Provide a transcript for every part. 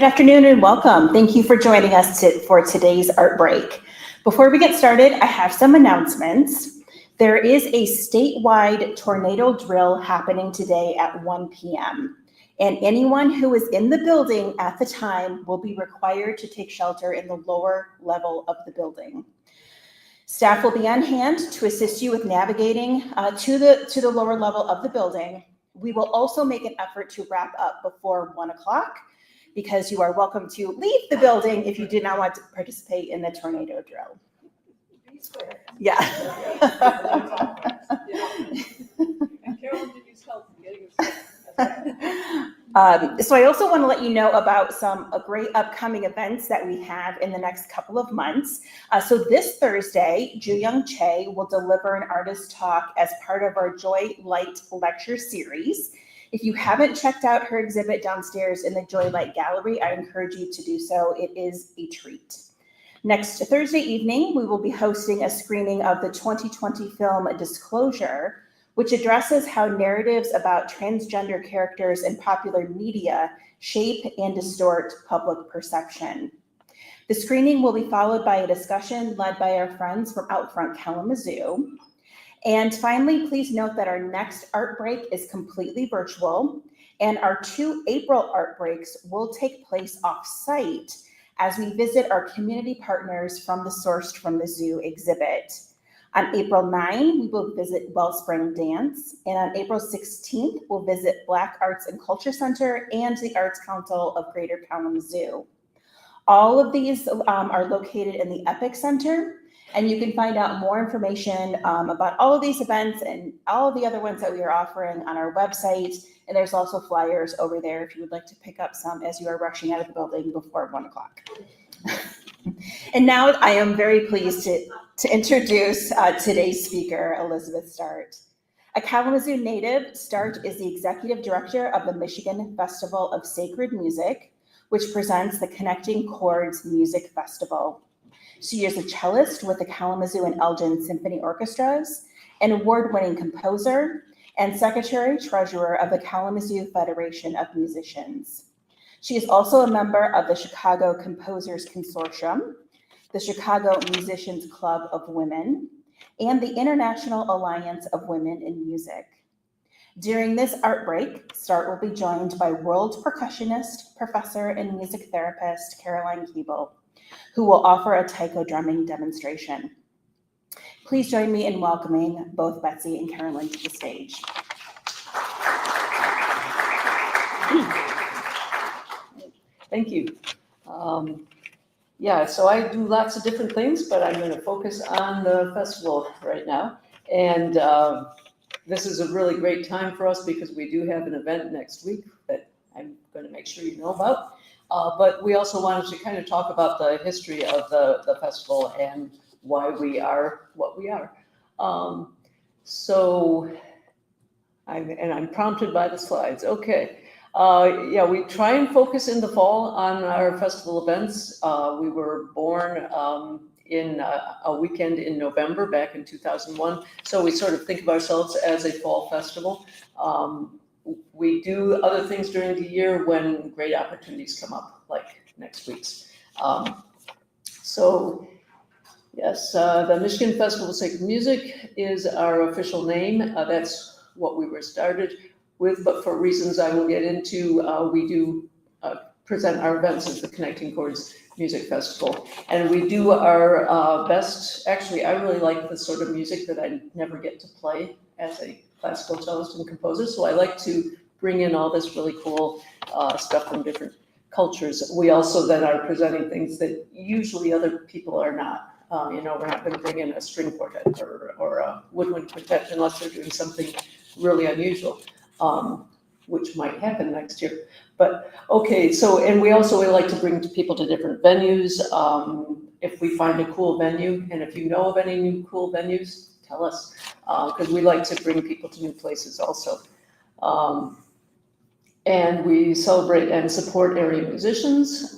Good afternoon and welcome. Thank you for joining us for today's Art Break. Before we get started, I have some announcements. There is a statewide tornado drill happening today at 1 p.m. And anyone who is in the building at the time will be required to take shelter in the lower level of the building. Staff will be on hand to assist you with navigating to the lower level of the building. We will also make an effort to wrap up before 1 o'clock because you are welcome to leave the building if you did not want to participate in the tornado drill. Yeah. And Carolyn did use help in getting us. So I also want to let you know about a great upcoming events that we have in the next couple of months. So this Thursday, Ju-Young Che will deliver an artist talk as part of our Joy Light lecture series. If you haven't checked out her exhibit downstairs in the Joy Light Gallery, I encourage you to do so. It is a treat. Next Thursday evening, we will be hosting a screening of the 2020 film Disclosure, which addresses how narratives about transgender characters in popular media shape and distort public perception. The screening will be followed by a discussion led by our friends from Outfront Kalamazoo. And finally, please note that our next Art Break is completely virtual, and our 2 April Art Breaks will take place off-site as we visit our community partners from the Sourced from the Zoo exhibit. On April 9, we will visit Wellspring Dance, and on April 16th, we'll visit Black Arts and Culture Center and the Arts Council of Greater Kalamazoo. All of these are located in the Epic Center, and you can find out more information about all of these events and all of the other ones that we are offering on our website. And there's also flyers over there if you would like to pick up some as you are rushing out of the building before 1 o'clock. And now I am very pleased to introduce today's speaker, Elizabeth Start. A Kalamazoo native, Start is the executive director of the Michigan Festival of Sacred Music, which presents the Connecting Chords Music Festival. She is a cellist with the Kalamazoo and Elgin Symphony Orchestras, an award-winning composer, and secretary-treasurer of the Kalamazoo Federation of Musicians. She is also a member of the Chicago Composers Consortium, the Chicago Musicians Club of Women, and the International Alliance of Women in Music. During this Art Break, Start will be joined by world percussionist, professor, and music therapist Carolyn Koebel, who will offer a taiko drumming demonstration. Please join me in welcoming both Betsy and Carolyn to the stage. Thank you. So I do lots of different things, but I'm going to focus on the festival right now. And this is a really great time for us because we do have an event next week that I'm going to make sure you know about. But we also wanted to kind of talk about the history of the festival and why we are what we are. I'm prompted by the slides. Okay. We try and focus in the fall on our festival events. We were born in a weekend in November back in 2001. So we sort of think of ourselves as a fall festival. We do other things during the year when great opportunities come up, like next week's. The Michigan Festival of Sacred Music is our official name. That's what we were started with, but for reasons I will get into, we do present our events as the Connecting Chords Music Festival. And we do our best. Actually, I really like the sort of music that I never get to play as a classical cellist and composer, so I like to bring in all this really cool stuff from different cultures. We also then are presenting things that usually other people are not. We're not going to bring in a string quartet or a woodwind quintet unless they're doing something really unusual, which might happen next year. But okay, and we also would like to bring people to different venues. If we find a cool venue, and if you know of any new cool venues, tell us, because we like to bring people to new places also. And we celebrate and support area musicians.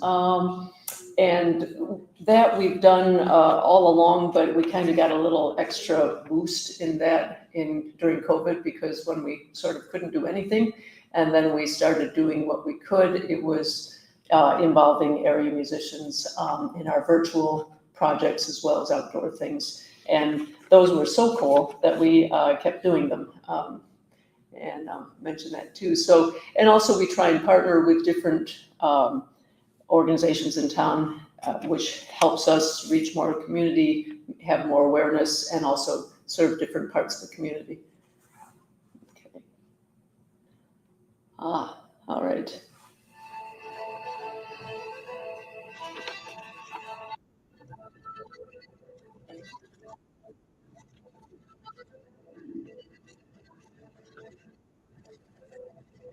And that we've done all along, but we kind of got a little extra boost in that during COVID, because when we sort of couldn't do anything, and then we started doing what we could, it was involving area musicians in our virtual projects as well as outdoor things. And those were so cool that we kept doing them. And mention that too. So, and also we try and partner with different organizations in town, which helps us reach more community, have more awareness, and also serve different parts of the community. Okay. All right.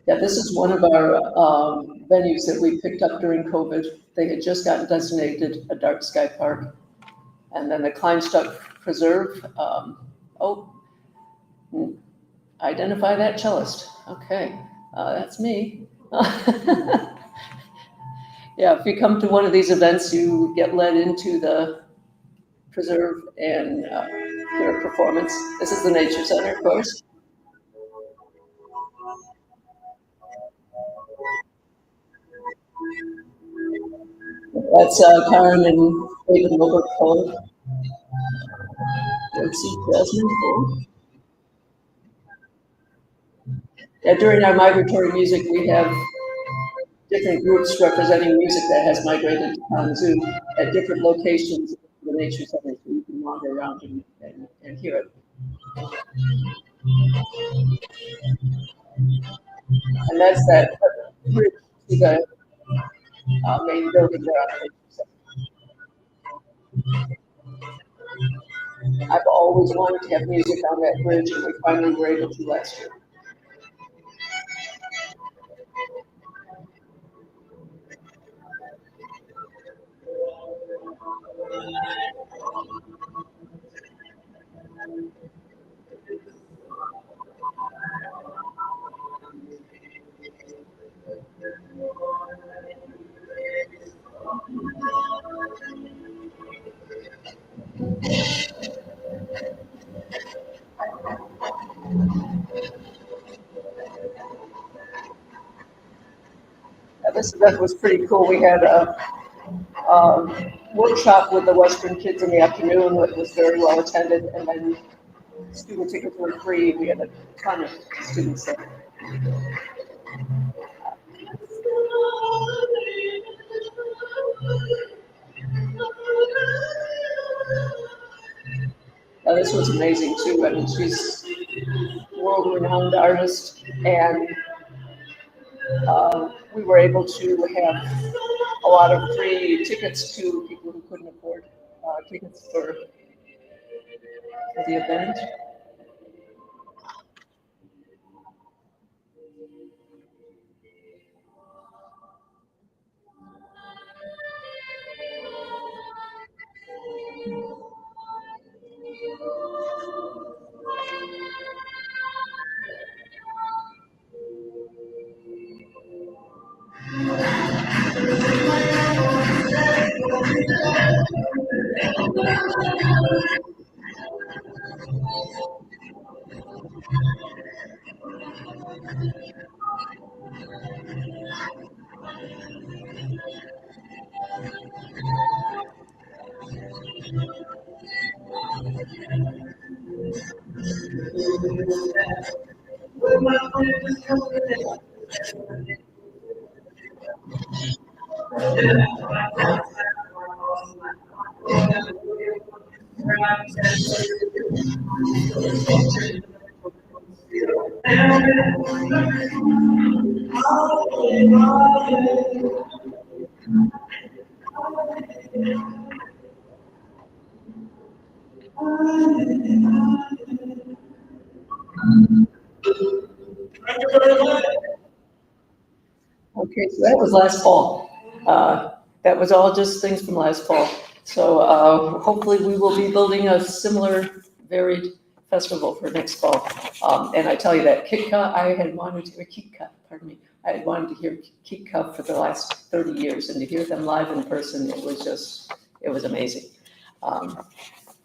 Yeah, this is one of our venues that we picked up during COVID. They had just gotten designated a dark sky park. And then the Kleinstadt Preserve, identify that cellist. Okay, that's me. Yeah, if you come to one of these events, you get led into the preserve and hear a performance. This is the Nature Center, of course. That's Carolyn Koebel. Yeah, during our migratory music, we have different groups representing music that has migrated to Kalamazoo at different locations in the Nature Center, so you can wander around and hear it. And that's that bridge to the main building there on the Nature Center. I've always wanted to have music on that bridge, and we finally were able to last year. This event was pretty cool. We had a workshop with the Western kids in the afternoon that was very well attended, and then student tickets were free. We had a ton of students there. This was amazing too. I mean, she's a world-renowned artist, and we were able to have a lot of free tickets to people who couldn't afford tickets for the event. Okay, so that was last fall. That was all just things from last fall. So hopefully we will be building a similar varied festival for next fall. And I tell you that Kitka, I had wanted to hear Kitka, pardon me. I had wanted to hear Kitka for the last 30 years, and to hear them live in person, it was amazing.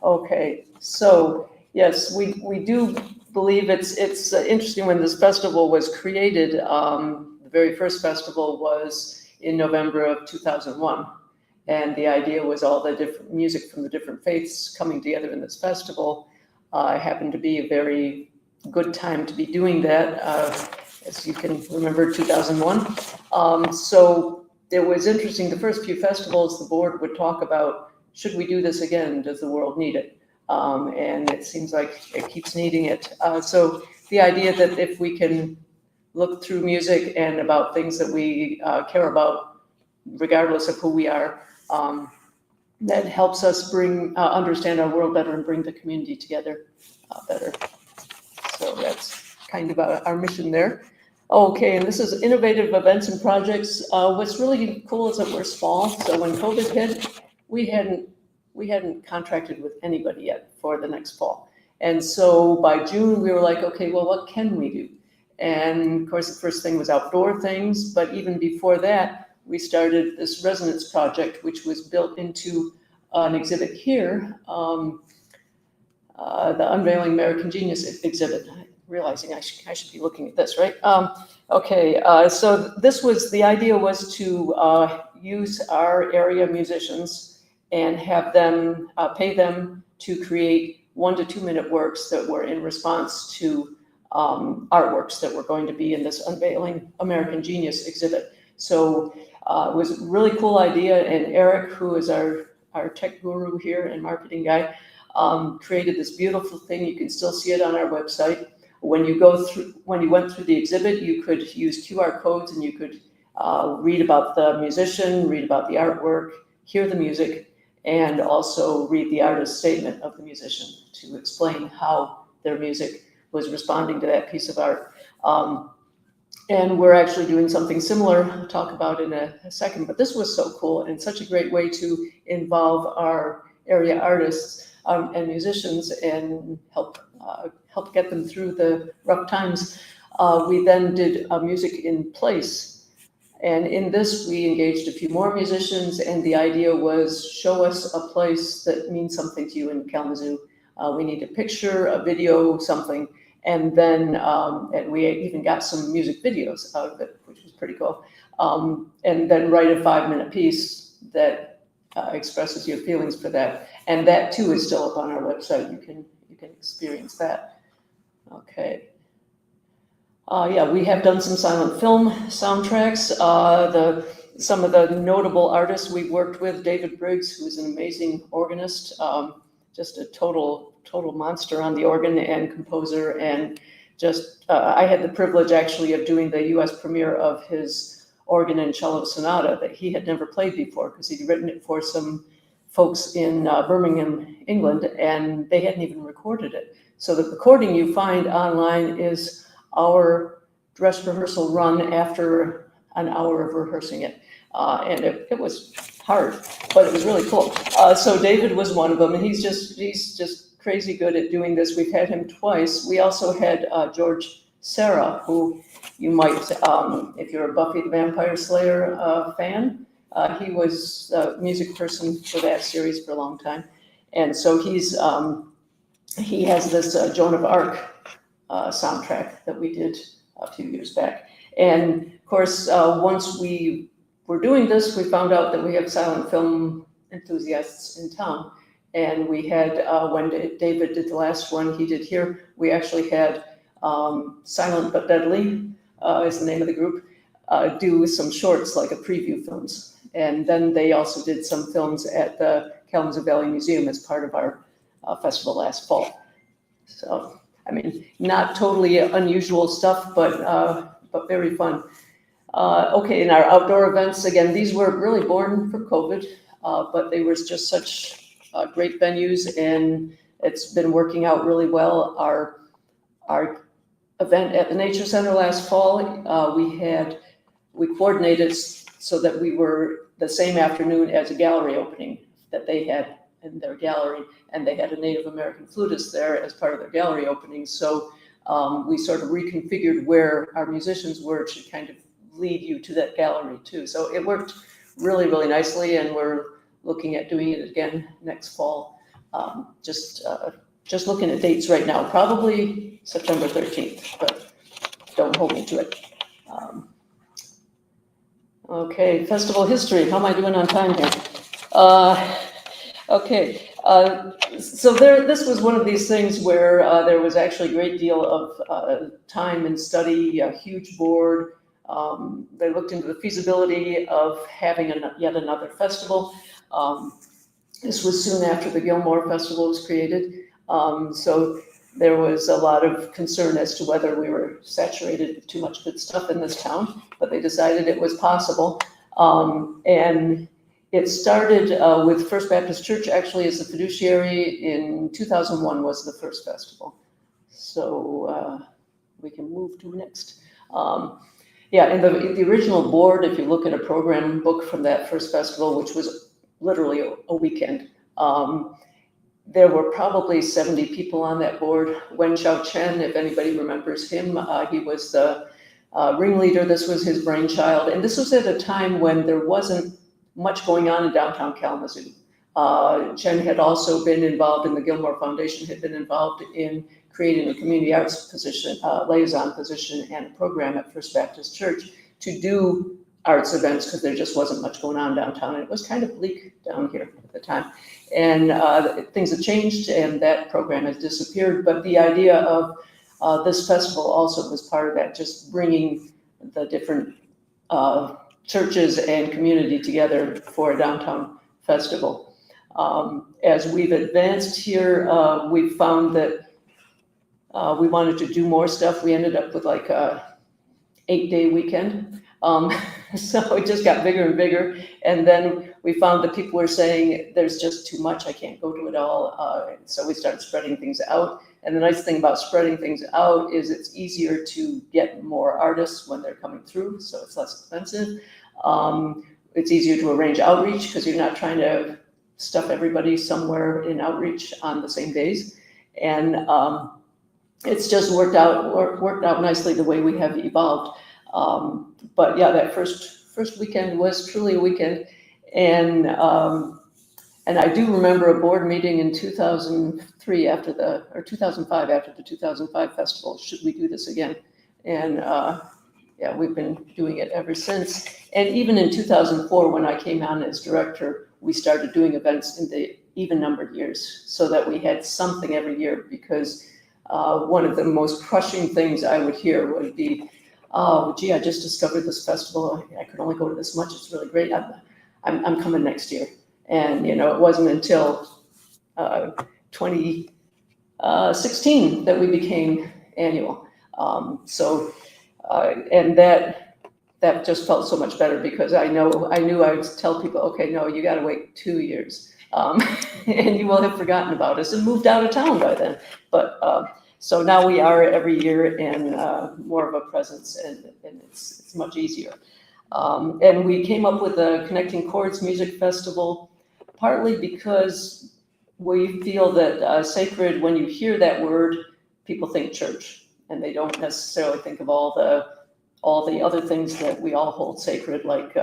Okay, so yes, we do believe it's interesting when this festival was created. The very first festival was in November of 2001. And the idea was all the different music from the different faiths coming together in this festival. Happened to be a very good time to be doing that, as you can remember, 2001. So it was interesting. The first few festivals, the board would talk about, should we do this again? Does the world need it? And it seems like it keeps needing it. So the idea that if we can look through music and about things that we care about, regardless of who we are, that helps us understand our world better and bring the community together better. So that's kind of our mission there. Okay, and this is innovative events and projects. What's really cool is that we're small. So when COVID hit, we hadn't contracted with anybody yet for the next fall. And so by June, we were like, okay, well, what can we do? And of course, the first thing was outdoor things. But even before that, we started this resonance project, which was built into an exhibit here, the Unveiling American Genius exhibit. Realizing I should be looking at this, right? Okay, so the idea was to use our area musicians and have them, pay them to create 1 to 2 minute works that were in response to artworks that were going to be in this Unveiling American Genius exhibit. So it was a really cool idea, and Eric, who is our tech guru here and marketing guy, created this beautiful thing. You can still see it on our website. When you went through the exhibit, you could use QR codes and you could read about the musician, read about the artwork, hear the music, and also read the artist's statement of the musician to explain how their music was responding to that piece of art. And we're actually doing something similar, I'll talk about in a second, but this was so cool and such a great way to involve our area artists and musicians and help get them through the rough times. We then did music in place. And in this, we engaged a few more musicians, and the idea was, show us a place that means something to you in Kalamazoo. We need a picture, a video, something. And then and we even got some music videos out of it, which was pretty cool. And then write a 5-minute piece that expresses your feelings for that. And that too is still up on our website. You can experience that. Okay. Yeah, we have done some silent film soundtracks. Some of the notable artists we've worked with, David Briggs, who's an amazing organist, just a total monster on the organ and composer, and just I had the privilege actually of doing the U.S. premiere of his organ and cello sonata that he had never played before, because he'd written it for some folks in Birmingham, England, and they hadn't even recorded it. So the recording you find online is our dress rehearsal run after an hour of rehearsing it. And it was hard, but it was really cool. So David was one of them, and he's just crazy good at doing this. We've had him twice. We also had George Serra, who you might, if you're a Buffy the Vampire Slayer fan, he was a music person for that series for a long time. And so he has this Joan of Arc soundtrack that we did a few years back. And of course, once we were doing this, we found out that we have silent film enthusiasts in town. And we had, when David did the last one he did here, we actually had Silent But Deadly is the name of the group, do some shorts, like a preview films. And then they also did some films at the Kalamazoo Valley Museum as part of our festival last fall. So, I mean, not totally unusual stuff, but very fun. Okay, in our outdoor events, again, these were really born for COVID, but they were just such great venues, and it's been working out really well. Our event at the Nature Center last fall, we coordinated so that we were the same afternoon as a gallery opening that they had in their gallery, and they had a Native American flutist there as part of their gallery opening. So we sort of reconfigured where our musicians were to kind of lead you to that gallery too. So it worked really, really nicely, and we're looking at doing it again next fall. Just looking at dates right now, probably September 13th, but don't hold me to it. Okay, festival history. How am I doing on time here? Okay, so this was one of these things where there was actually a great deal of time and study, a huge board. They looked into the feasibility of having yet another festival. This was soon after the Gilmore Festival was created. So there was a lot of concern as to whether we were saturated with too much good stuff in this town, but they decided it was possible. And it started with First Baptist Church actually as the fiduciary. In 2001 was the first festival. So we can move to next. Yeah, in the original board, if you look at a program book from that first festival, which was literally a weekend, there were probably 70 people on that board. Wen Xiao Chen, if anybody remembers him, he was the ringleader. This was his brainchild. And this was at a time when there wasn't much going on in downtown Kalamazoo. Chen had also been involved in the Gilmore Foundation, had been involved in creating a community arts position, liaison position, and a program at First Baptist Church to do arts events because there just wasn't much going on downtown. And it was kind of bleak down here at the time. And things have changed and that program has disappeared. But the idea of this festival also was part of that, just bringing the different churches and community together for a downtown festival. As we've advanced here, we've found that we wanted to do more stuff. We ended up with like a 8-day weekend. So it just got bigger and bigger. And then we found that people were saying, there's just too much, I can't go to it all. So we started spreading things out. And the nice thing about spreading things out is it's easier to get more artists when they're coming through, so it's less expensive. It's easier to arrange outreach because you're not trying to stuff everybody somewhere in outreach on the same days. And it's just worked out nicely the way we have evolved. But yeah, that first weekend was truly a weekend. And I do remember a board meeting in 2005 after the 2005 festival. Should we do this again? And yeah, we've been doing it ever since. And even in 2004, when I came on as director, we started doing events in the even-numbered years so that we had something every year, because one of the most crushing things I would hear would be, oh, gee, I just discovered this festival. I could only go to this much. It's really great. I'm coming next year. And, you know, it wasn't until 2016 that we became annual. And that just felt so much better, because I knew I would tell people, okay, no, you got to wait 2 years. And you will have forgotten about us and moved out of town by then. But so now we are every year and more of a presence, and it's much easier. And we came up with the Connecting Chords Music Festival, partly because we feel that sacred, when you hear that word, people think church, and they don't necessarily think of all the other things that we all hold sacred, like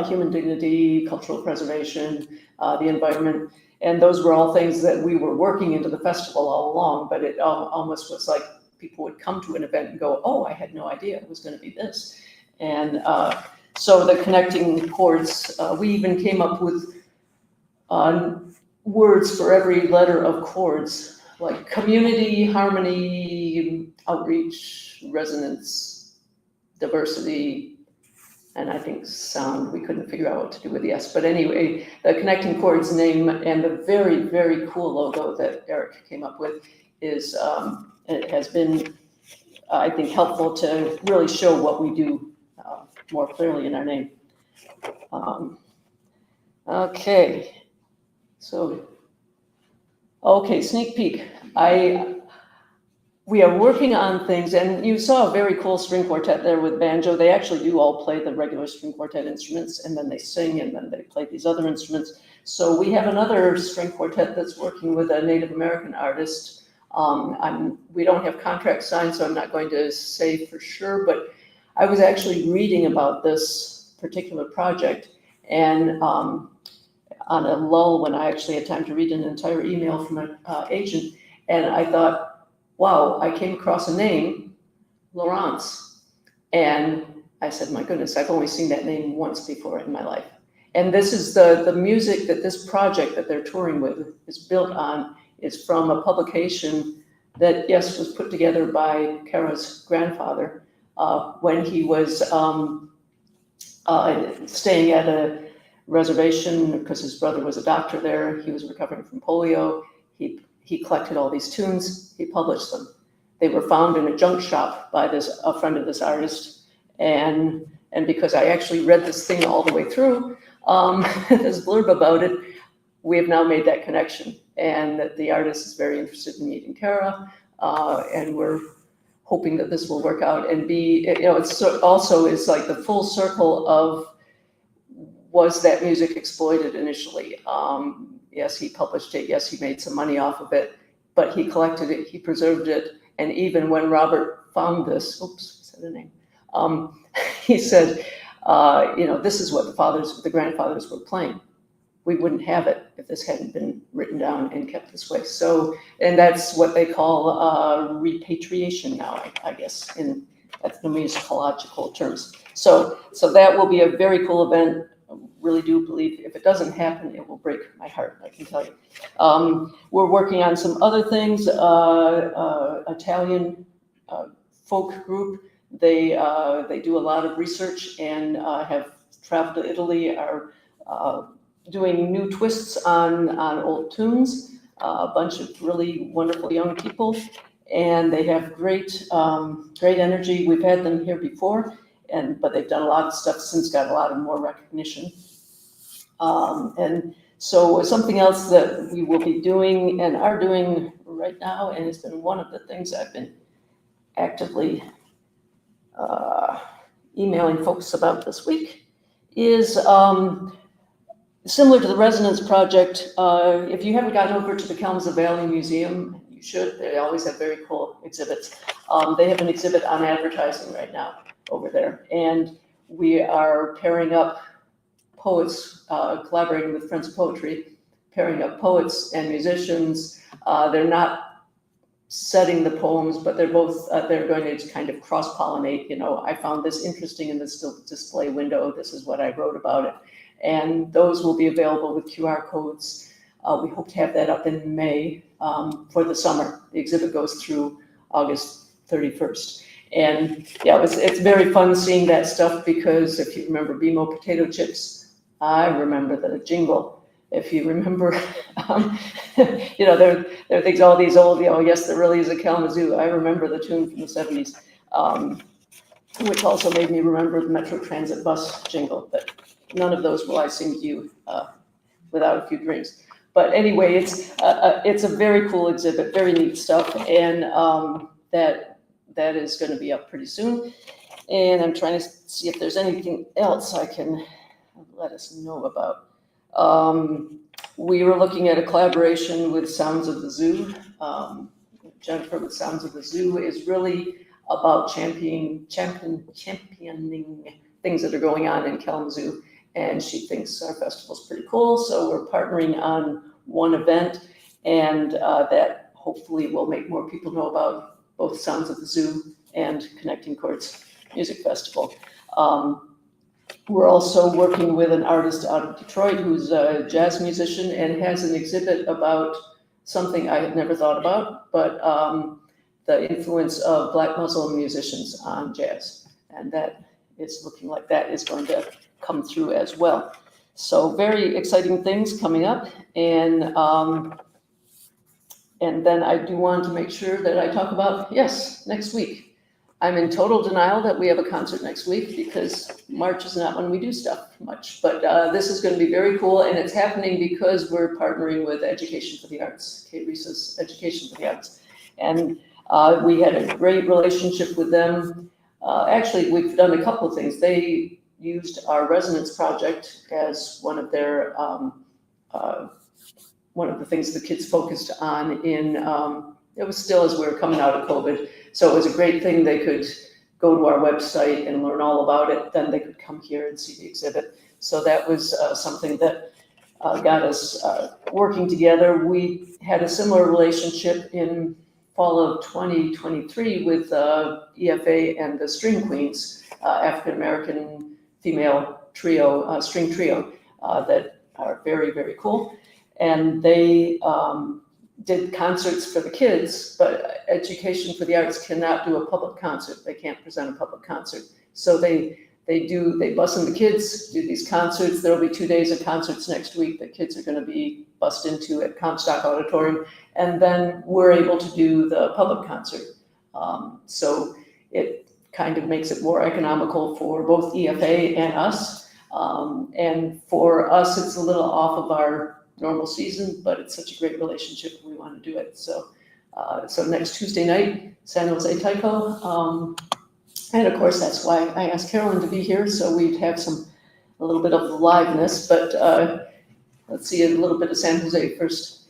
human dignity, cultural preservation, the environment. And those were all things that we were working into the festival all along, but it almost was like people would come to an event and go, oh, I had no idea it was going to be this. And so the Connecting Chords, we even came up with words for every letter of chords, like community, harmony, outreach, resonance, diversity, and I think sound. We couldn't figure out what to do with the S. But anyway, the Connecting Chords name and the very, very cool logo that Eric came up with is, it has been, I think, helpful to really show what we do more clearly in our name. Okay, so, okay, sneak peek. We are working on things, and you saw a very cool string quartet there with banjo. They actually do all play the regular string quartet instruments, and then they sing, and then they play these other instruments. So we have another string quartet that's working with a Native American artist. We don't have contracts signed, so I'm not going to say for sure, but I was actually reading about this particular project, and on a lull when I actually had time to read an entire email from an agent, and I thought, wow, I came across a name, Laurence, and I said, my goodness, I've only seen that name once before in my life. And this is the music that this project that they're touring with is built on, is from a publication that, yes, was put together by Kara's grandfather when he was staying at a reservation because his brother was a doctor there. He was recovering from polio. He collected all these tunes. He published them. They were found in a junk shop by a friend of this artist. And because I actually read this thing all the way through, this blurb about it, we have now made that connection. And that the artist is very interested in meeting Kara. And we're hoping that this will work out and be, it's also is like the full circle of, was that music exploited initially? Yes, he published it. Yes, he made some money off of it, but he collected it, he preserved it. And even when Robert found this, oops, I said a name. He said, this is what the grandfathers were playing. We wouldn't have it if this hadn't been written down and kept this way. So, and that's what they call repatriation now, I guess, in ethnomusicological terms. So that will be a very cool event. I really do believe if it doesn't happen, it will break my heart, I can tell you. We're working on some other things. Italian folk group. They do a lot of research and have traveled to Italy, are doing new twists on old tunes, a bunch of really wonderful young people, and they have great energy. We've had them here before, but they've done a lot of stuff since, got a lot of more recognition. And so something else that we will be doing and are doing right now, and it's been one of the things I've been actively emailing folks about this week, is similar to the Resonance Project. If you haven't gotten over to the Kalamazoo Valley Museum, you should. They always have very cool exhibits. They have an exhibit on advertising right now over there. And we are pairing up poets, collaborating with Friends of Poetry, pairing up poets and musicians. They're not setting the poems, but they're both, they're going to kind of cross-pollinate. I found this interesting in this display window. This is what I wrote about it. And those will be available with QR codes. We hope to have that up in May for the summer. The exhibit goes through August 31st. And yeah, it's very fun seeing that stuff, because if you remember BMO potato chips, I remember the jingle. If you remember, there are things, all these old, yes, there really is a Kalamazoo. I remember the tune from the 70s, which also made me remember the Metro Transit bus jingle, but none of those will I sing to you without a few drinks. But anyway, it's a very cool exhibit, very neat stuff, and that is going to be up pretty soon. And I'm trying to see if there's anything else I can let us know about. We were looking at a collaboration with Sounds of the Zoo. Jennifer with Sounds of the Zoo is really about championing things that are going on in Kalamazoo, and she thinks our festival's pretty cool. So we're partnering on one event, and that hopefully will make more people know about both Sounds of the Zoo and Connecting Chords Music Festival. We're also working with an artist out of Detroit who's a jazz musician and has an exhibit about something I had never thought about, but the influence of Black Muslim musicians on jazz. And that is looking like that is going to come through as well. So very exciting things coming up. And then I do want to make sure that I talk about, yes, next week. I'm in total denial that we have a concert next week, because March is not when we do stuff much. But this is going to be very cool, and it's happening because we're partnering with Education for the Arts, K-RESA Education for the Arts. And we had a great relationship with them. Actually, we've done a couple of things. They used our Resonance project as one of their one of the things the kids focused on in, it was still as we were coming out of COVID. So it was a great thing. They could go to our website and learn all about it. Then they could come here and see the exhibit. So that was something that got us working together. We had a similar relationship in fall of 2023 with EFA and the String Queens, African-American female trio, string trio, that are very, very cool. And they did concerts for the kids, but Education for the Arts cannot do a public concert. They can't present a public concert. So they bus in the kids, do these concerts. There'll be 2 days of concerts next week that kids are going to be bussed into at Comstock Auditorium. And then we're able to do the public concert. So it kind of makes it more economical for both EFA and us. And for us, it's a little off of our normal season, but it's such a great relationship and we want to do it. So next Tuesday night, San Jose Taiko. And of course, that's why I asked Carolyn to be here, so we'd have a little bit of liveness, but let's see a little bit of San Jose first.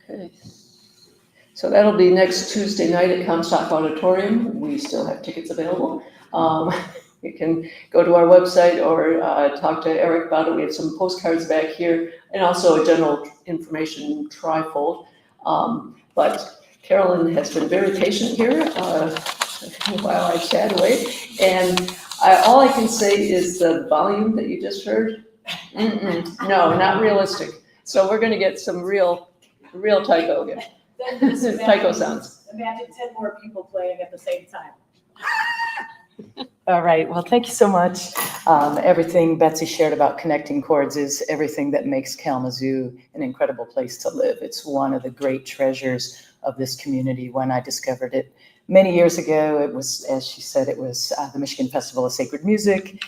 Okay, so that'll be next Tuesday night at Comstock Auditorium. We still have tickets available. You can go to our website or talk to Eric about it. We have some postcards back here and also a general information trifold. But Carolyn has been very patient here while I chat away. And all I can say is the volume that you just heard, no, not realistic. So we're going to get some real taiko here. Taiko sounds. Imagine 10 more people playing at the same time. All right, well, thank you so much. Everything Betsy shared about Connecting Chords is everything that makes Kalamazoo an incredible place to live. It's one of the great treasures of this community. When I discovered it many years ago, it was, as she said, it was the Michigan Festival of Sacred Music.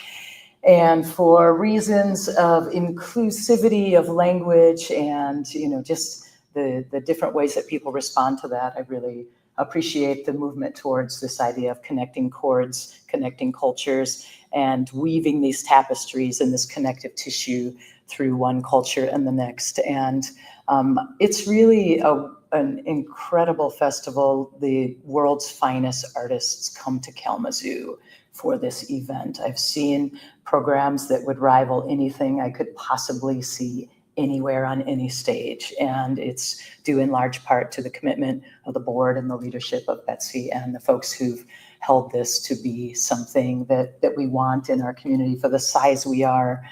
And for reasons of inclusivity of language and, just the different ways that people respond to that, I really appreciate the movement towards this idea of connecting chords, connecting cultures, and weaving these tapestries and this connective tissue through one culture and the next. And it's really an incredible festival. The world's finest artists come to Kalamazoo for this event. I've seen programs that would rival anything I could possibly see anywhere on any stage. And it's due in large part to the commitment of the board and the leadership of Betsy and the folks who've held this to be something that we want in our community. For the size we are,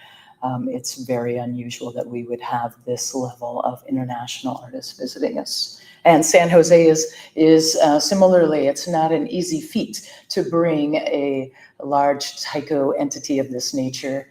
it's very unusual that we would have this level of international artists visiting us. And San Jose is similarly, it's not an easy feat to bring a large taiko entity of this nature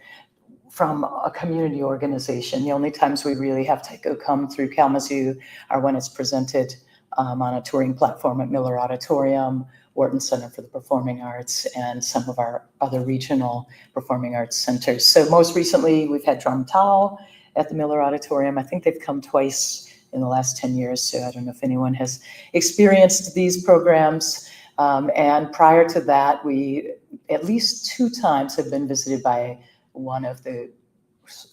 from a community organization. The only times we really have taiko come through Kalamazoo are when it's presented on a touring platform at Miller Auditorium, Wharton Center for the Performing Arts, and some of our other regional performing arts centers. So most recently, we've had Drum Tao at the Miller Auditorium. I think they've come twice in the last 10 years, so I don't know if anyone has experienced these programs. And prior to that, we at least 2 times have been visited by one of the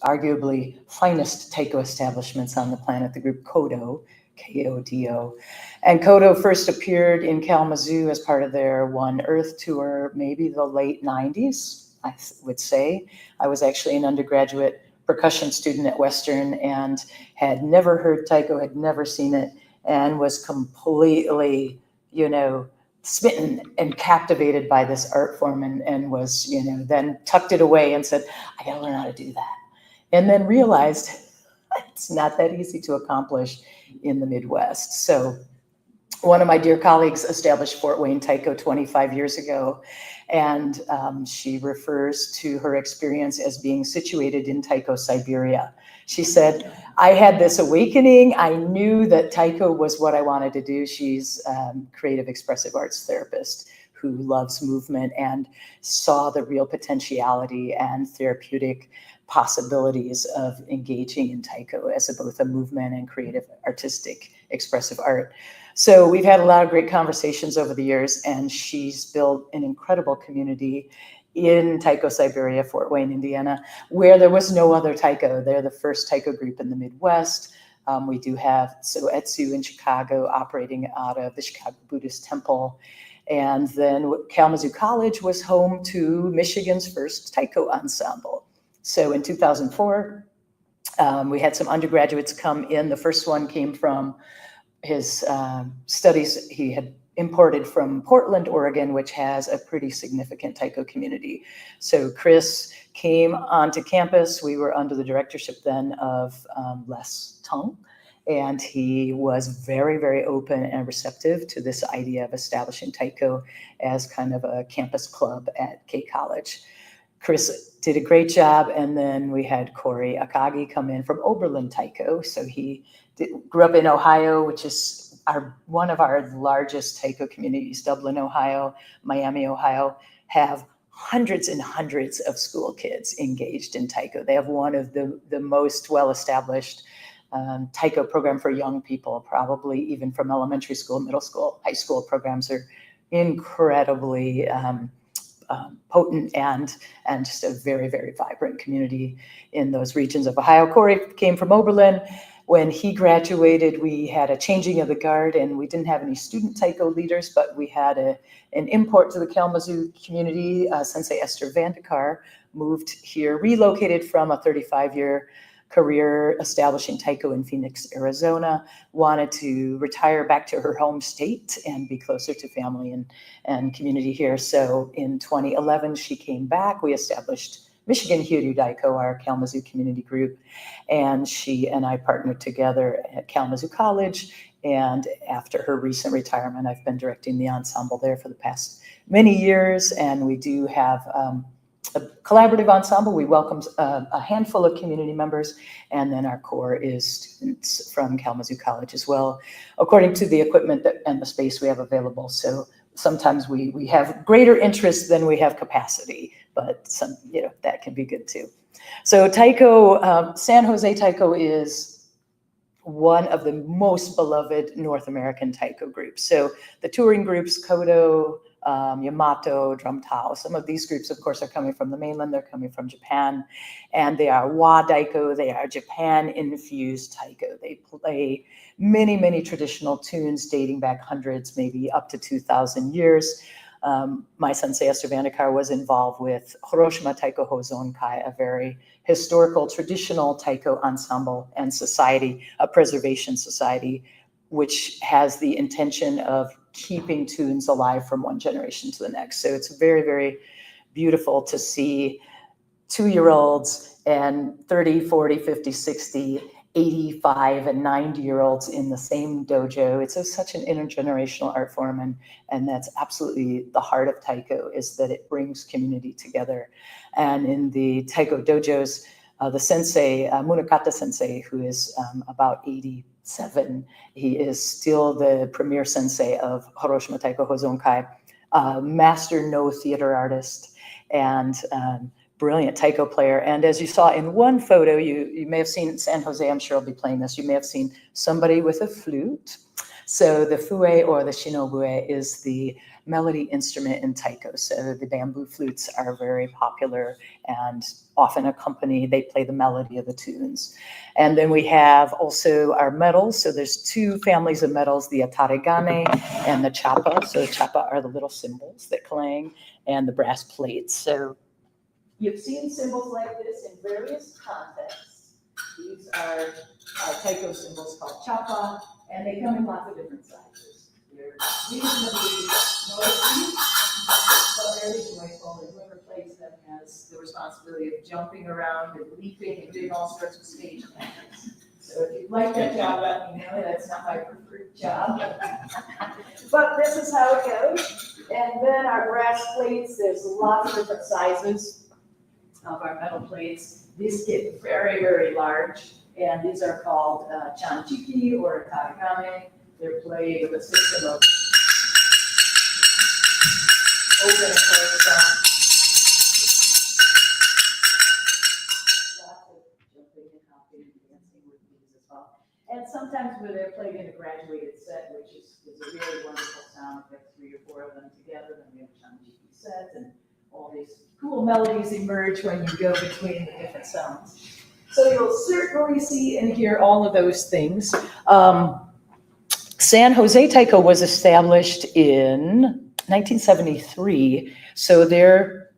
arguably finest taiko establishments on the planet, the group Kodo, K-O-D-O. And Kodo first appeared in Kalamazoo as part of their One Earth tour, maybe the late 90s, I would say. I was actually an undergraduate percussion student at Western and had never heard taiko, had never seen it, and was completely, smitten and captivated by this art form and was, then tucked it away and said, I gotta learn how to do that. And then realized It's not that easy to accomplish in the Midwest. So one of my dear colleagues established Fort Wayne Taiko 25 years ago, and she refers to her experience as being situated in Taiko, Siberia. She said, I had this awakening. I knew that Taiko was what I wanted to do. She's a creative expressive arts therapist who loves movement and saw the real potentiality and therapeutic possibilities of engaging in Taiko as both a movement and creative, artistic, expressive art. So we've had a lot of great conversations over the years, and she's built an incredible community in Taiko, Siberia, Fort Wayne, Indiana, where there was no other Taiko. They're the first Taiko group in the Midwest. We do have Etsu in Chicago operating out of the Chicago Buddhist Temple. And then Kalamazoo College was home to Michigan's first Taiko ensemble. So in 2004, we had some undergraduates come in. The first one came from his studies he had imported from Portland, Oregon, which has a pretty significant Taiko community. So Chris came onto campus. We were under the directorship then of Les Tung, and he was very, very open and receptive to this idea of establishing Taiko as kind of a campus club at K College. Chris did a great job, and then we had Corey Akagi come in from Oberlin Taiko. So he grew up in Ohio, which is one of our largest Taiko communities. Dublin, Ohio, Miami, Ohio, have hundreds and hundreds of school kids engaged in Taiko. They have one of the most well-established Taiko program for young people, probably even from elementary school, middle school, high school programs are incredibly potent and just a very, very vibrant community in those regions of Ohio. Corey came from Oberlin. When he graduated, we had a changing of the guard, and we didn't have any student Taiko leaders, but we had an import to the Kalamazoo community. Sensei Esther Vandekar moved here, relocated from a 35-year career establishing Taiko in Phoenix, Arizona, wanted to retire back to her home state and be closer to family and community here. So in 2011, she came back. We established Michigan Hiryu Daiko, our Kalamazoo community group, and she and I partnered together at Kalamazoo College. And after her recent retirement, I've been directing the ensemble there for the past many years. And we do have a collaborative ensemble. We welcome a handful of community members, and then our core is students from Kalamazoo College as well, according to the equipment and the space we have available. So sometimes we have greater interest than we have capacity, but some, that can be good too. So Taiko, San Jose Taiko is one of the most beloved North American Taiko groups. So the touring groups, Kodo, Yamato, Drum Tao, some of these groups, of course, are coming from the mainland. They're coming from Japan, and they are wa Daiko. They are Japan-infused Taiko. They play many, many traditional tunes dating back hundreds, maybe up to 2,000 years. My sensei, Esther Vandekar, was involved with Hiroshima Taiko Hozonkai, a very historical, traditional Taiko ensemble and society, a preservation society, which has the intention of keeping tunes alive from one generation to the next. So it's very, very beautiful to see 2-year-olds and 30, 40, 50, 60, 85 and 90-year-olds in the same dojo. It's such an intergenerational art form, and that's absolutely the heart of Taiko, is that it brings community together. And in the Taiko dojos, the sensei, Munakata sensei, who is about 87, he is still the premier sensei of Hiroshima Taiko Hozonkai, master no theater artist, and brilliant Taiko player. And as you saw in one photo, you may have seen San Jose, I'm sure I'll be playing this, you may have seen somebody with a flute. So the fue, or the shinobue, is the melody instrument in Taiko. So the bamboo flutes are very popular and often they play the melody of the tunes. And then we have also our medals. So there's 2 families of medals, the ataregane and the chapa. So the chapa are the little cymbals that clang, and the brass plates. So you've seen cymbals like this in various contexts. These are Taiko cymbals called chapa, and they come in lots of different sizes. They're reasonably noisy, but very joyful, and whoever plays them has the responsibility of jumping around and leaping and doing all sorts of stage plans. So if you'd like that job, let me know. That's not my preferred job. But this is how it goes. And then our brass plates, there's lots of different sizes of our metal plates. These get very, very large. And these are called chanchiki or karigame. They're played with a system of open chord sound. Lots of jumping and hopping and dancing with these as well. And sometimes where they're played in a graduated set, which is a really wonderful sound. We have 3 or 4 of them together, then we have a chanchiki set, and all these cool melodies emerge when you go between the different sounds. So you'll certainly see and hear all of those things. San Jose Taiko was established in 1973, so they're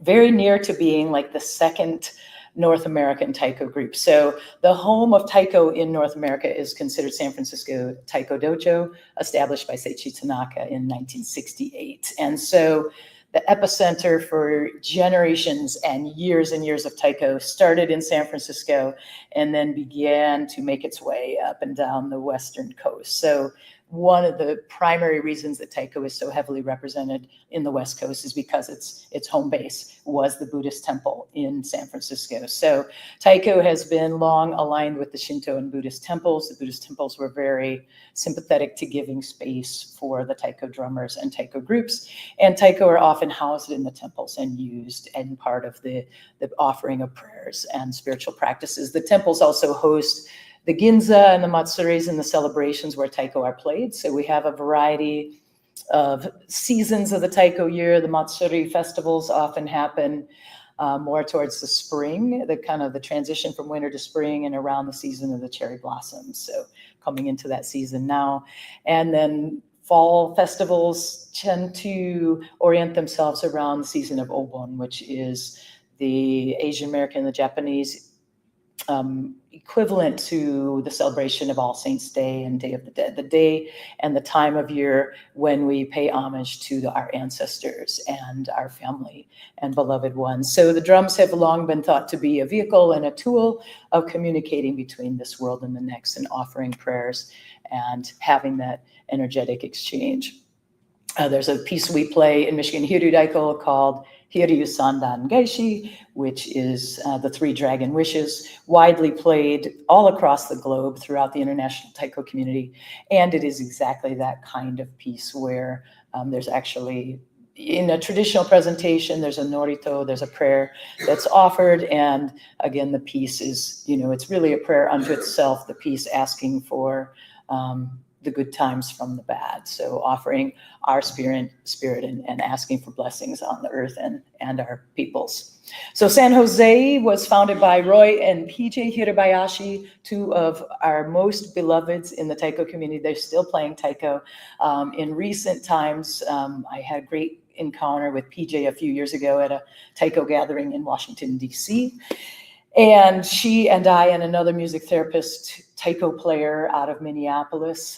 very near to being like the second North American taiko group. So the home of taiko in North America is considered San Francisco Taiko Dojo, established by Seiichi Tanaka in 1968. And so the epicenter for generations and years of taiko started in San Francisco and then began to make its way up and down the western coast. So one of the primary reasons that taiko is so heavily represented in the West Coast is because its home base was the Buddhist temple in San Francisco. So taiko has been long aligned with the Shinto and Buddhist temples. The Buddhist temples were very sympathetic to giving space for the taiko drummers and taiko groups. And taiko are often housed in the temples and used in part of the offering of prayers and spiritual practices. The temples also host the ginza and the matsuris and the celebrations where taiko are played. So we have a variety of seasons of the taiko year. The matsuri festivals often happen more towards the spring, the transition from winter to spring and around the season of the cherry blossoms. So coming into that season now. And then fall festivals tend to orient themselves around the season of Obon, which is the Asian American and the Japanese equivalent to the celebration of All Saints' Day and Day of the Dead, the day and the time of year when we pay homage to our ancestors and our family and beloved ones. So the drums have long been thought to be a vehicle and a tool of communicating between this world and the next and offering prayers and having that energetic exchange. There's a piece we play in Michigan Hiryu Daiko called Hiryu Sandan Geishi, which is the 3 dragon wishes, widely played all across the globe throughout the international taiko community. And it is exactly that kind of piece where there's actually, in a traditional presentation, there's a norito, there's a prayer that's offered. And again, the piece is, it's really a prayer unto itself, the piece asking for the good times from the bad. So offering our spirit and asking for blessings on the earth and our peoples. So San Jose was founded by Roy and PJ Hirabayashi, 2 of our most beloveds in the taiko community. They're still playing taiko. In recent times, I had a great encounter with PJ a few years ago at a taiko gathering in Washington, D.C. And she and I and another music therapist, taiko player out of Minneapolis,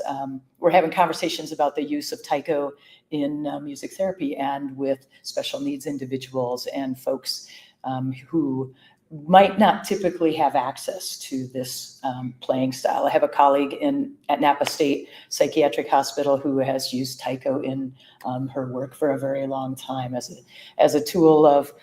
were having conversations about the use of taiko in music therapy and with special needs individuals and folks who might not typically have access to this playing style. I have a colleague at Napa State Psychiatric Hospital who has used taiko in her work for a very long time as a tool of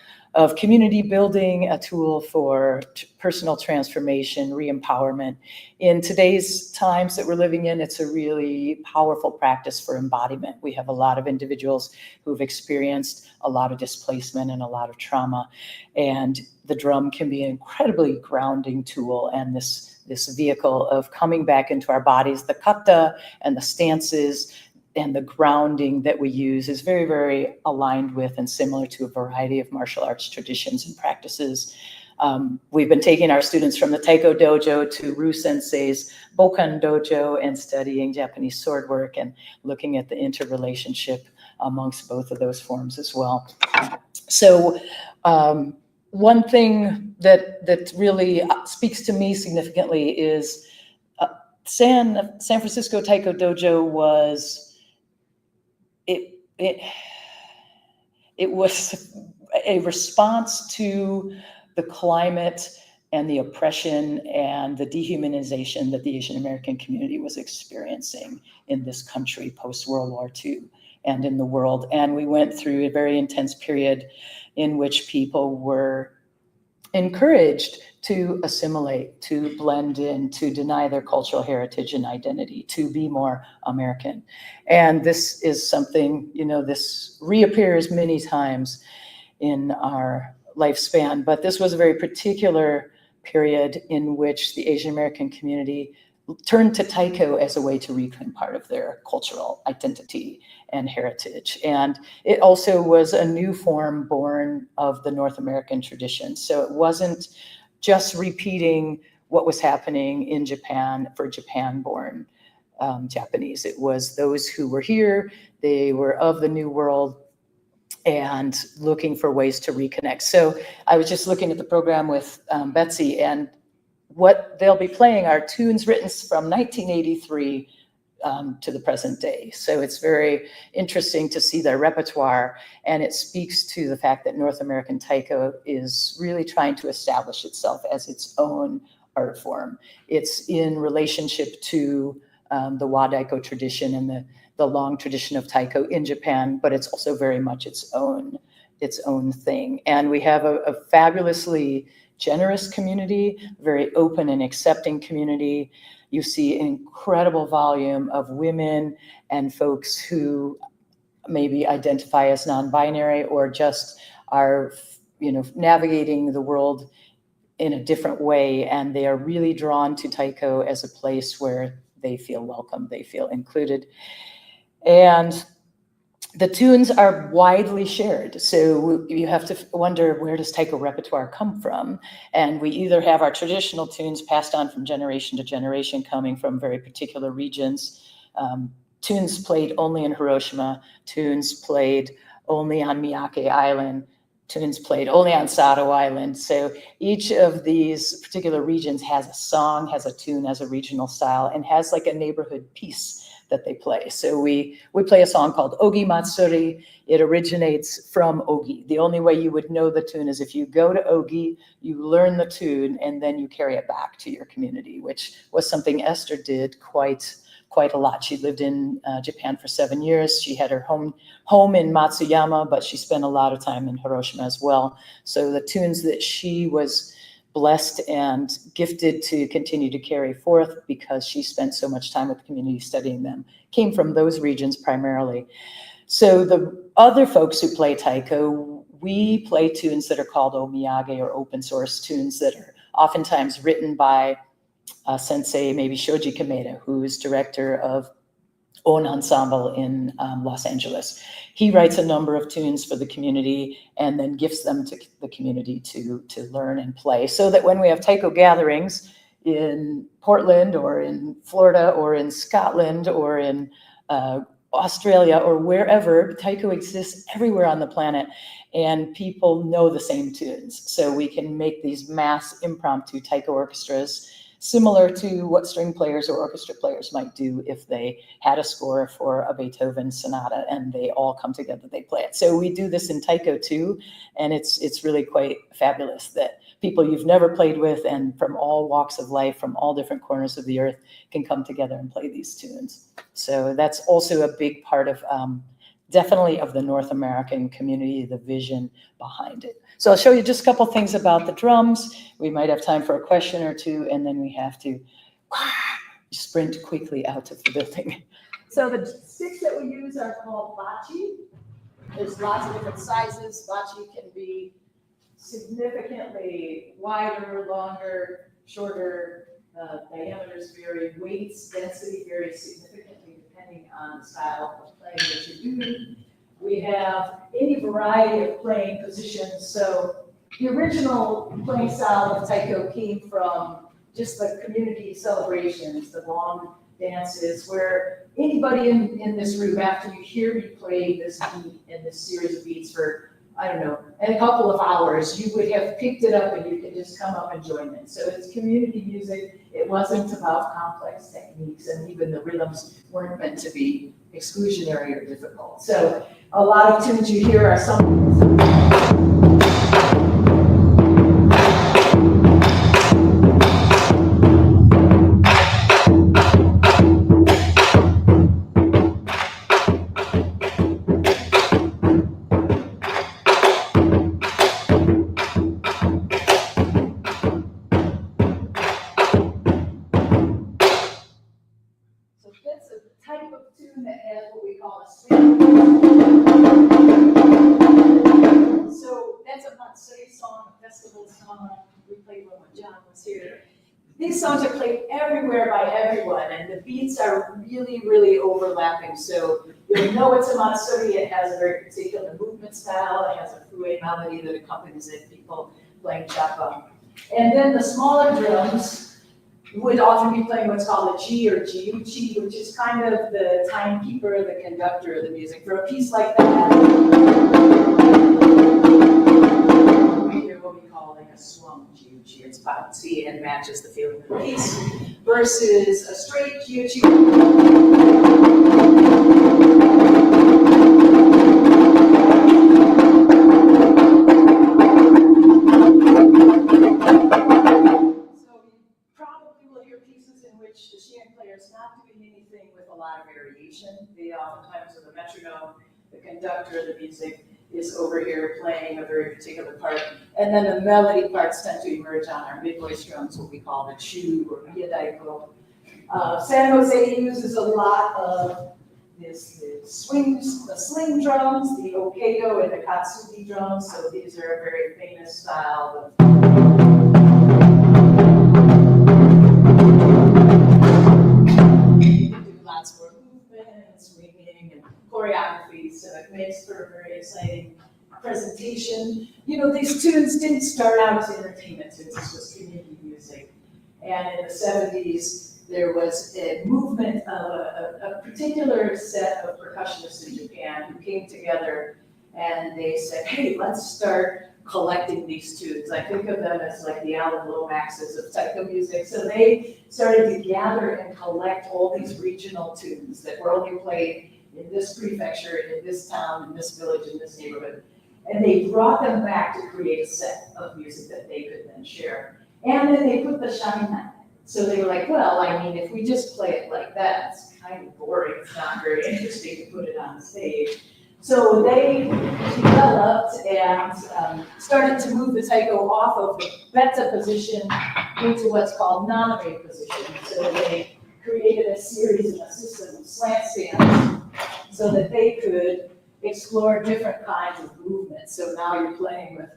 community building, a tool for personal transformation, re-empowerment. In today's times that we're living in, it's a really powerful practice for embodiment. We have a lot of individuals who've experienced a lot of displacement and a lot of trauma, and the drum can be an incredibly grounding tool and this vehicle of coming back into our bodies. The kata and the stances and the grounding that we use is very, very aligned with and similar to a variety of martial arts traditions and practices. We've been taking our students from the Taiko Dojo to Ryu Sensei's Bokan Dojo and studying Japanese sword work and looking at the interrelationship amongst both of those forms as well. So one thing that really speaks to me significantly is San Francisco Taiko Dojo was it was a response to the climate and the oppression and the dehumanization that the Asian American community was experiencing in this country post-World War II and in the world. And we went through a very intense period in which people were encouraged to assimilate, to blend in, to deny their cultural heritage and identity, to be more American. And this is something, this reappears many times in our lifespan, but this was a very particular period in which the Asian American community turned to taiko as a way to reclaim part of their cultural identity and heritage. And it also was a new form born of the North American tradition. So it wasn't just repeating what was happening in Japan for Japan-born Japanese. It was those who were here, they were of the New World, and looking for ways to reconnect. So I was just looking at the program with Betsy, and what they'll be playing are tunes written from 1983 to the present day. So it's very interesting to see their repertoire, and it speaks to the fact that North American taiko is really trying to establish itself as its own art form. It's in relationship to the Wadaiko tradition and the long tradition of taiko in Japan, but it's also very much its own thing. And we have a fabulously generous community, very open and accepting community. You see an incredible volume of women and folks who maybe identify as non-binary or just are, navigating the world in a different way. And they are really drawn to taiko as a place where they feel welcome, they feel included. And the tunes are widely shared. So you have to wonder, where does taiko repertoire come from? And we either have our traditional tunes passed on from generation to generation, coming from very particular regions, tunes played only in Hiroshima, tunes played only on Miyake Island, tunes played only on Sado Island. So each of these particular regions has a song, has a tune, has a regional style, and has like a neighborhood piece that they play. So we play a song called Ogi Matsuri. It originates from Ogi. The only way you would know the tune is if you go to Ogi, you learn the tune, and then you carry it back to your community, which was something Esther did quite a lot. She lived in Japan for 7 years. She had her home in Matsuyama, but she spent a lot of time in Hiroshima as well. So the tunes that she was blessed and gifted to continue to carry forth, because she spent so much time with the community studying them, came from those regions primarily. So the other folks who play taiko, we play tunes that are called omiyage, or open source tunes, that are oftentimes written by Sensei, maybe Shoji Kameda, who is director of Own Ensemble in Los Angeles. He writes a number of tunes for the community and then gifts them to the community to learn and play, so that when we have taiko gatherings in Portland or in Florida or in Scotland or in Australia or wherever, taiko exists everywhere on the planet, and people know the same tunes. So we can make these mass impromptu taiko orchestras, similar to what string players or orchestra players might do if they had a score for a Beethoven sonata and they all come together, they play it. So we do this in taiko too, and it's really quite fabulous that people you've never played with and from all walks of life, from all different corners of the earth, can come together and play these tunes. So that's also a big part of definitely of the North American community, the vision behind it. So I'll show you just a couple things about the drums. We might have time for a question or two, and then we have to sprint quickly out of the building. So the sticks that we use are called bachi. There's lots of different sizes. Bachi can be significantly wider, longer, shorter. Diameters vary, weights, density varies significantly depending on the style of playing that you're doing. We have any variety of playing positions. So the original playing style of taiko came from just the community celebrations, the long dances, where anybody in this room, after you hear me play this beat and this series of beats for, I don't know, in a couple of hours, you would have picked it up and you can just come up and join in. So it's community music. It wasn't about complex techniques, and even the rhythms weren't meant to be exclusionary or difficult. So a lot of tunes you hear are some tune that has what we call a swing. So that's a Matsuri song, a festival song. We played one when John was here. These songs are played everywhere by everyone, and the beats are really, really overlapping. So you'll know it's a Matsuri. It has a very particular movement style. It has a fue melody that accompanies it, people playing chapa. And then the smaller drums would often be playing what's called a G or Jiuchi, which is kind of the timekeeper, the conductor of the music. For a piece like that, we hear what we call like a swung Jiuchi. It's bouncy and matches the feeling of the piece, versus a straight Jiuchi. The Sheehan player is not doing anything with a lot of variation. They oftentimes, with a metronome, the conductor of the music is over here playing a very particular part, and then the melody parts tend to emerge on our mid-voice drums, what we call the chu or daiko. San Jose uses a lot of the sling drums, the okado and the katsugi drums, so these are a very famous style of lots more movement and swinging and choreography, so it makes for a very exciting presentation. You know, these tunes didn't start out as entertainment tunes, this was community music. And in the 70s, there was a movement of a particular set of percussionists in Japan who came together and they said, hey, let's start collecting these tunes. I think of them as like the Alan Lomaxes of taiko music. So they started to gather and collect all these regional tunes that were only played in this prefecture, in this town, in this village, in this neighborhood. And they brought them back to create a set of music that they could then share. And then they put the shine on it. So they were like, well, I mean, if we just play it like that, it's kind of boring. It's not very interesting to put it on the stage. So they developed and started to move the taiko off of the beta position into what's called naname position. So they created a series and a system of slant stands so that they could explore different kinds of movements. So now you're playing with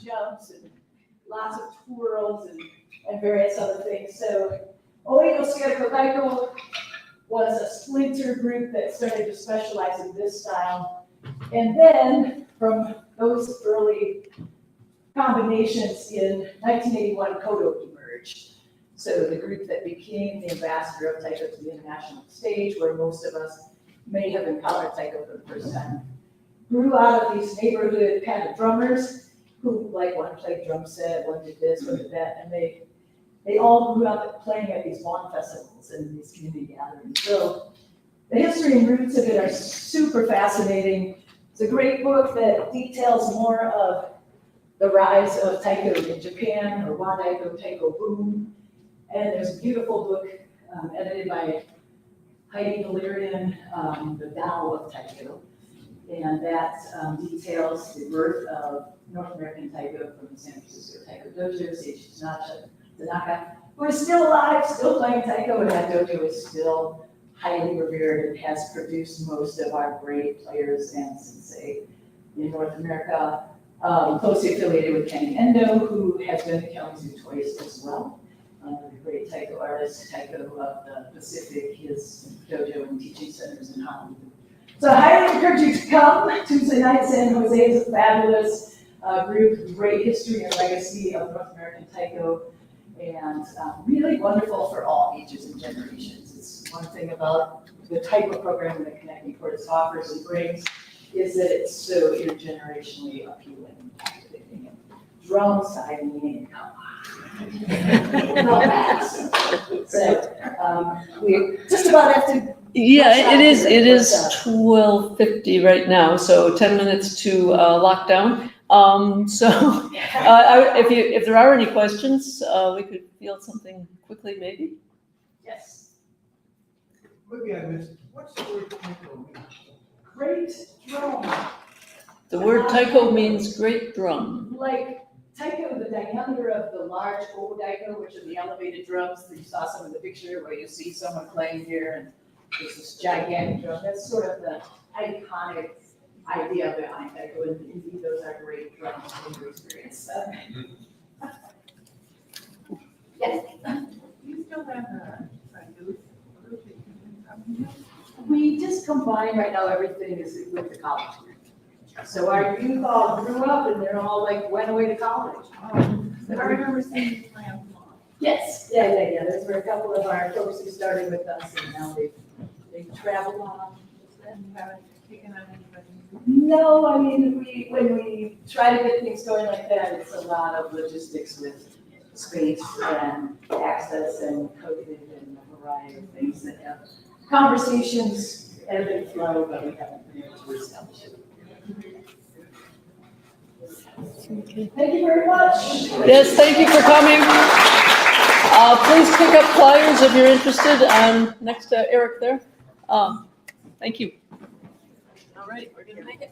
jumps and lots of twirls and various other things. So Oedo Sierra Taiko was a splinter group that started to specialize in this style. And then from those early combinations in 1981, Kodo emerged. So the group that became the ambassador of taiko to the international stage, where most of us may have encountered taiko for the first time, grew out of these neighborhood kind of drummers who, like, one played drum set, one did this, one did that, and they all grew up playing at these lawn festivals and these community gatherings. So the history and roots of it are super fascinating. It's a great book that details more of the rise of taiko in Japan, or Wadaiko Taiko boom. And there's a beautiful book edited by Heidi Valerian, The Tao of Taiko. And that details the birth of North American taiko from the San Francisco Taiko Dojo, Seiichi Tanaka, who is still alive, still playing taiko, and that dojo is still highly revered and has produced most of our great players and sensei in North America. Closely affiliated with Kenny Endo, who has been to Kalamazoo twice as well. The great taiko artist, taiko of the Pacific, his dojo and teaching centers in Honolulu. So I highly encourage you to come. Tuesday night, San Jose is a fabulous group, great history and legacy of North American taiko. and really wonderful for all ages and generations. It's one thing about the type of programming that Connecting Chords offers and brings is that it's so intergenerationally appealing and captivating. Drums, I mean, come on. Not bad. So we just about have to. Yeah, it is 12:50 right now, so 10 minutes to lockdown. If there are any questions, we could field something quickly, maybe. Yes. Maybe I missed, what's the word taiko mean? Great drum. The word taiko means great drum. Like taiko, the diameter of the large oboe daiko, which are the elevated drums that you saw some of the picture where you see someone playing here and there's this gigantic drum. That's sort of the iconic idea behind taiko, and indeed those are great drums in your experience. Yes. You still have youth? We just combine right now, everything is with the college. So our youth all grew up and they're all like went away to college. I remember seeing you play on the lawn. Yes, yeah. Those were a couple of our folks who started with us and now they've traveled on. You haven't taken on anybody? No, I mean, when we try to get things going like that, it's a lot of logistics with space and access and COVID and a variety of things that have conversations ebb and flow, but we haven't been able to establish it. Thank you very much. Yes, thank you for coming. Please pick up flyers if you're interested. Next to Eric there. Thank you. All right, we're gonna make it.